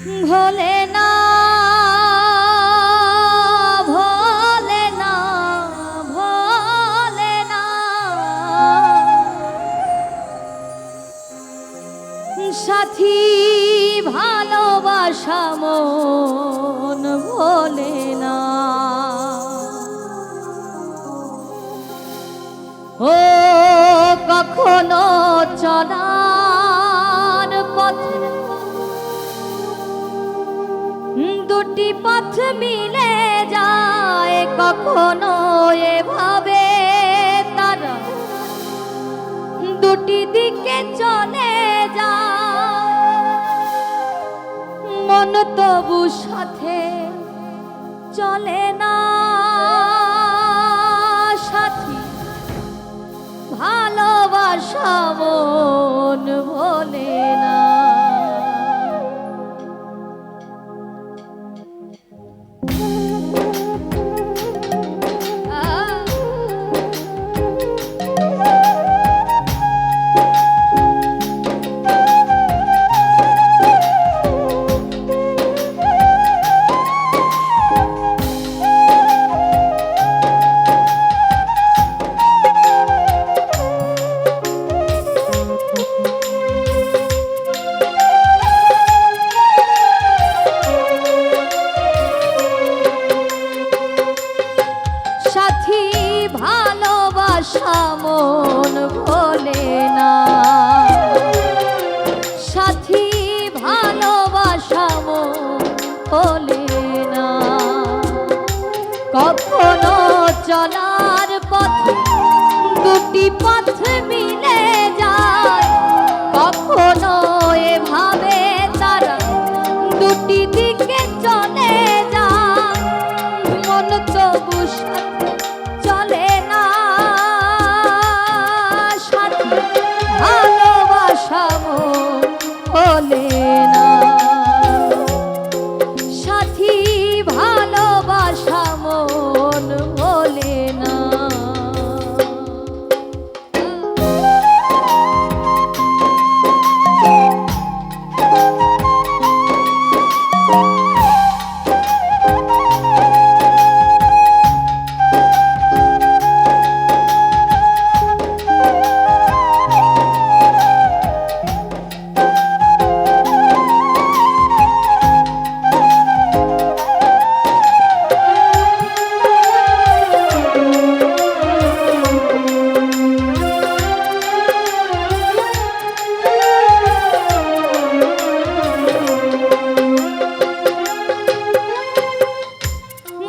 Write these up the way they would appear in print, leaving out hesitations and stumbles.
ভোলে না ভোলে না ভোলে না সাথী ভালোবাসা মন ভোলে না ও কখনো চলার পথে দুটি পথ মিলে যায় কখনো এভাবে তারা দুটি দিকে চলে যায় মন তবু সাথে চলে না সাথী ভালোবাসা মন ভোলে না ভালোবাসা মন ভোলে না সাথী ভালোবাসা মন ভোলে না কখনো চলার পথে দুটি পথ মিলে যায় কখনো এভাবে তারা দুটি দিকে চলে যায় মন তবু সাথে চলে না সাথী ভালোবাসা মন ভোলে না সাথী ভালোবাসা মন ভোলে না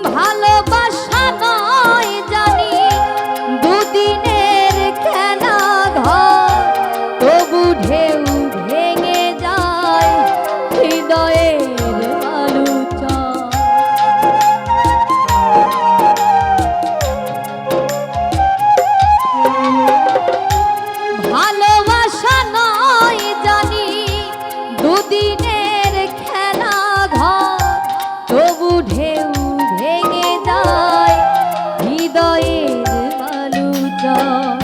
ভালোবাসা নয় জানি দুদিনের খেলা ঘর তবু ঢেউ ভেঙে যায় হৃদয়ের আলোচনা ভালোবাসা নয় জানি দুদিনের খেলা ঘর তবু ঢেউ ভেঙে যায় হৃদয়ের বালুচর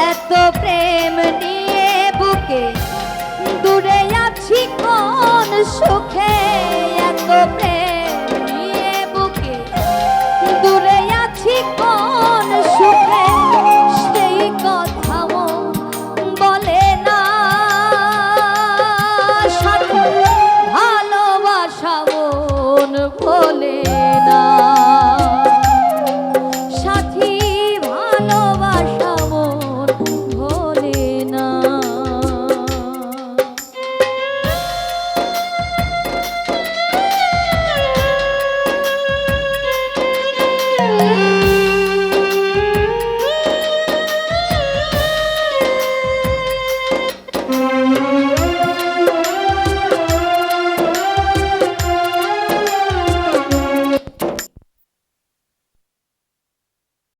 এত প্রেম নিয়ে বুকে দূরে আছি কোন সুখে